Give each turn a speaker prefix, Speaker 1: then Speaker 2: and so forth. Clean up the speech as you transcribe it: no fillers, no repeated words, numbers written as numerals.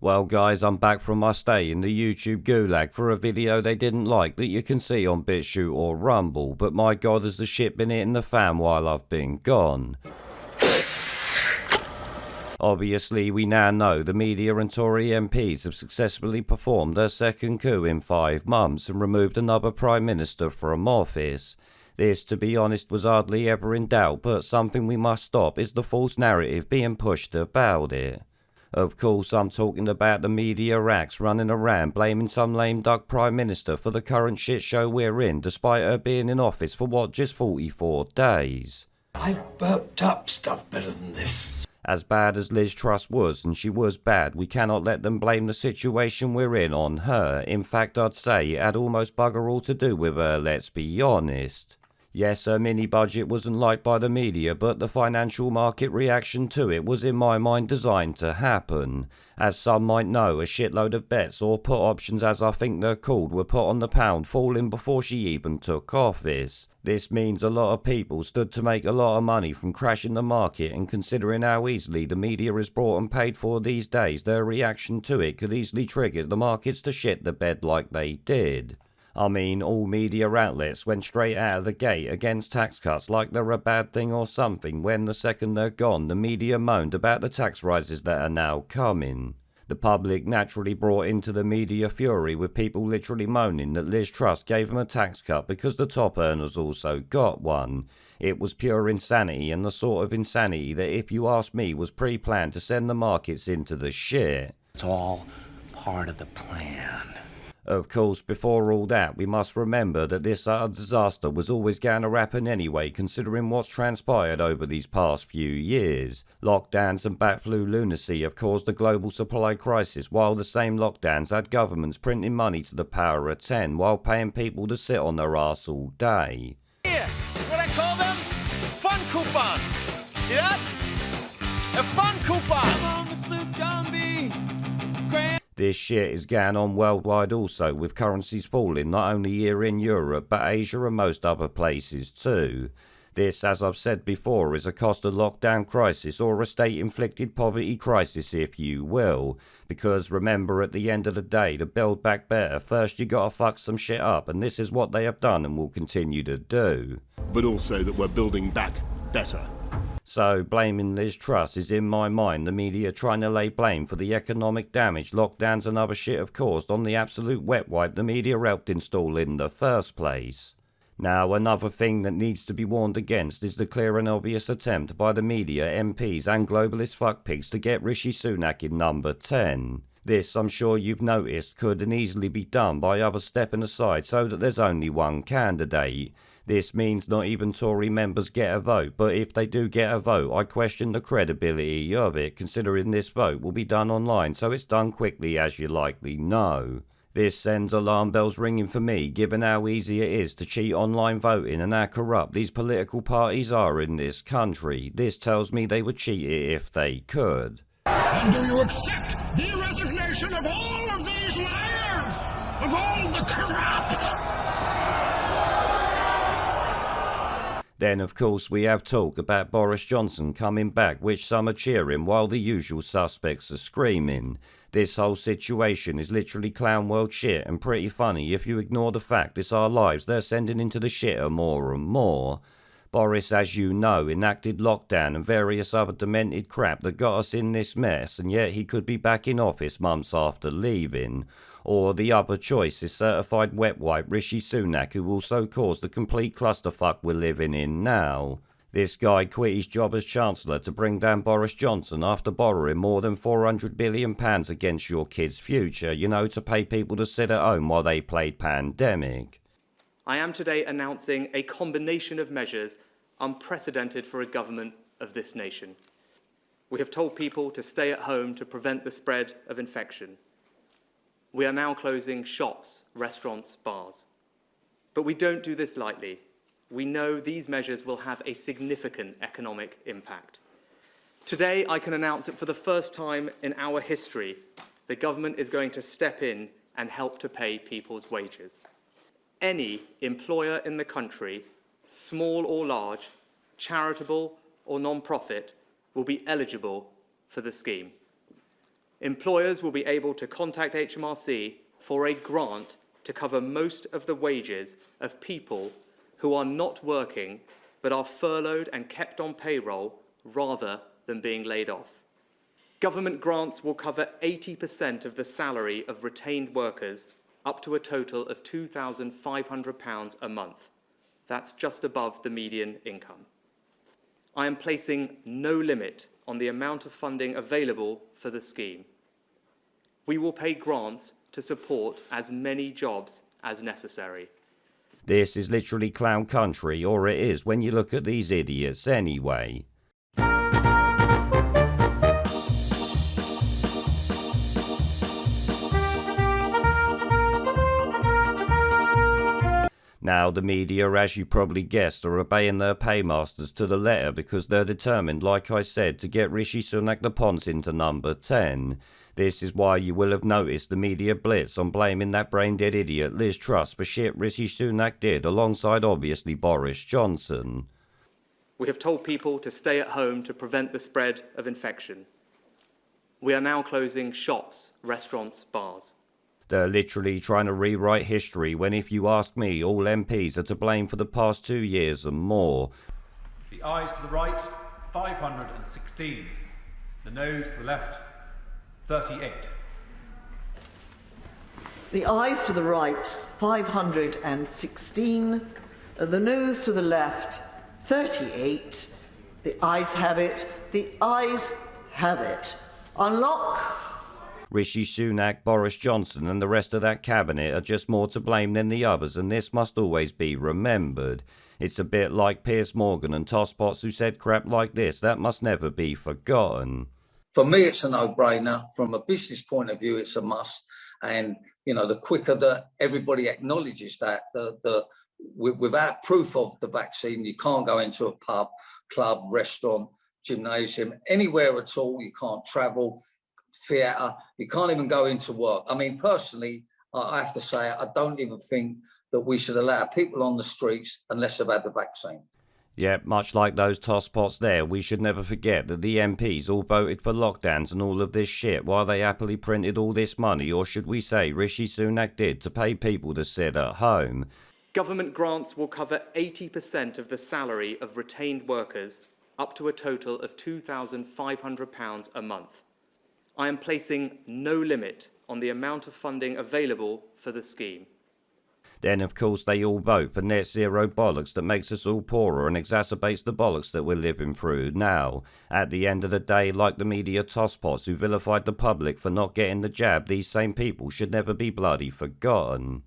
Speaker 1: Well guys, I'm back from my stay in the YouTube gulag for a video they didn't like that you can see on BitChute or Rumble, but my god has the shit been hitting the fan while I've been gone. Obviously, we now know the media and Tory MPs have successfully performed their second coup in 5 months and removed another Prime Minister from office. This, to be honest, was hardly ever in doubt, but something we must stop is the false narrative being pushed about it. Of course, I'm talking about the media racks running around blaming some lame duck Prime Minister for the current shit show we're in, despite her being in office for what, just 44 days?
Speaker 2: I've burped up stuff better than this.
Speaker 1: As bad as Liz Truss was, and she was bad, we cannot let them blame the situation we're in on her. In fact, I'd say it had almost bugger all to do with her, let's be honest. Yes, her mini-budget wasn't liked by the media, but the financial market reaction to it was in my mind designed to happen. As some might know, a shitload of bets, or put options as I think they're called, were put on the pound, falling before she even took office. This means a lot of people stood to make a lot of money from crashing the market, and considering how easily the media is bought and paid for these days, their reaction to it could easily trigger the markets to shit the bed like they did. I mean, all media outlets went straight out of the gate against tax cuts like they're a bad thing or something, when the second they're gone, the media moaned about the tax rises that are now coming. The public naturally brought into the media fury, with people literally moaning that Liz Truss gave them a tax cut because the top earners also got one. It was pure insanity, and the sort of insanity that, if you ask me, was pre-planned to send the markets into the shit.
Speaker 2: It's all part of the plan.
Speaker 1: Of course, before all that, we must remember that this disaster was always going to happen anyway, considering what's transpired over these past few years. Lockdowns and bat flu lunacy have caused a global supply crisis, while the same lockdowns had governments printing money to the power of 10 while paying people to sit on their arse all day.
Speaker 3: Here, what I call them? Fun coupons. See that? A fun coupon. Come on the sloop, John B.
Speaker 1: This shit is going on worldwide also, with currencies falling not only here in Europe but Asia and most other places too. This, as I've said before, is a cost of lockdown crisis, or a state-inflicted poverty crisis if you will. Because remember, at the end of the day, to build back better, first you gotta fuck some shit up, and this is what they have done and will continue to do.
Speaker 4: But also that we're building back better.
Speaker 1: So, blaming Liz Truss is, in my mind, the media trying to lay blame for the economic damage lockdowns and other shit have caused on the absolute wet wipe the media helped install in the first place. Now, another thing that needs to be warned against is the clear and obvious attempt by the media, MPs and globalist fuckpigs to get Rishi Sunak in number 10. This, I'm sure you've noticed, could and easily be done by others stepping aside so that there's only one candidate. This means not even Tory members get a vote, but if they do get a vote, I question the credibility of it, considering this vote will be done online, so it's done quickly, as you likely know. This sends alarm bells ringing for me, given how easy it is to cheat online voting and how corrupt these political parties are in this country. This tells me they would cheat it if they could.
Speaker 5: And do you accept the resignation of all of these liars? Of all the corrupt?
Speaker 1: Then, of course, we have talk about Boris Johnson coming back, which some are cheering while the usual suspects are screaming. This whole situation is literally clown world shit and pretty funny if you ignore the fact it's our lives they're sending into the shitter more and more. Boris, as you know, enacted lockdown and various other demented crap that got us in this mess, and yet he could be back in office months after leaving. Or the other choice is certified wet wipe Rishi Sunak, who also caused the complete clusterfuck we're living in now. This guy quit his job as Chancellor to bring down Boris Johnson after borrowing more than £400 billion against your kids' future, you know, to pay people to sit at home while they played pandemic.
Speaker 6: I am today announcing a combination of measures unprecedented for a government of this nation. We have told people to stay at home to prevent the spread of infection. We are now closing shops, restaurants, bars. But we don't do this lightly. We know these measures will have a significant economic impact. Today, I can announce that for the first time in our history, the government is going to step in and help to pay people's wages. Any employer in the country, small or large, charitable or non-profit, will be eligible for the scheme. Employers will be able to contact HMRC for a grant to cover most of the wages of people who are not working but are furloughed and kept on payroll rather than being laid off. Government grants will cover 80% of the salary of retained workers up to a total of £2,500 a month. That's just above the median income. I am placing no limit on the amount of funding available for the scheme. We will pay grants to support as many jobs as necessary.
Speaker 1: This is literally clown country, or it is when you look at these idiots anyway. Now, the media, as you probably guessed, are obeying their paymasters to the letter because they're determined, like I said, to get Rishi Sunak the Ponce into number 10. This is why you will have noticed the media blitz on blaming that brain-dead idiot Liz Truss for shit Rishi Sunak did, alongside obviously Boris Johnson.
Speaker 6: We have told people to stay at home to prevent the spread of infection. We are now closing shops, restaurants, bars.
Speaker 1: They're literally trying to rewrite history when, if you ask me, all MPs are to blame for the past 2 years and more.
Speaker 7: The ayes to the right, 516. The noes to the left, 38.
Speaker 8: The ayes to the right, 516. The noes to the left, 38. The ayes have it. The ayes have it. Unlock.
Speaker 1: Rishi Sunak, Boris Johnson and the rest of that cabinet are just more to blame than the others, and this must always be remembered. It's a bit like Piers Morgan and Tosspots who said crap like this. That must never be forgotten.
Speaker 9: For me, it's a no-brainer. From a business point of view, it's a must. And, you know, the quicker that everybody acknowledges that, without proof of the vaccine, you can't go into a pub, club, restaurant, gymnasium, anywhere at all. You can't travel, theatre, you can't even go into work. I mean, personally, I have to say, I don't even think that we should allow people on the streets unless they've had the vaccine.
Speaker 1: Yeah, much like those tosspots there, we should never forget that the MPs all voted for lockdowns and all of this shit while they happily printed all this money, or should we say Rishi Sunak did, to pay people to sit at home.
Speaker 6: Government grants will cover 80% of the salary of retained workers up to a total of £2,500 a month. I am placing no limit on the amount of funding available for the scheme.
Speaker 1: Then, of course, they all vote for net zero bollocks that makes us all poorer and exacerbates the bollocks that we're living through now. At the end of the day, like the media tosspots who vilified the public for not getting the jab, these same people should never be bloody forgotten.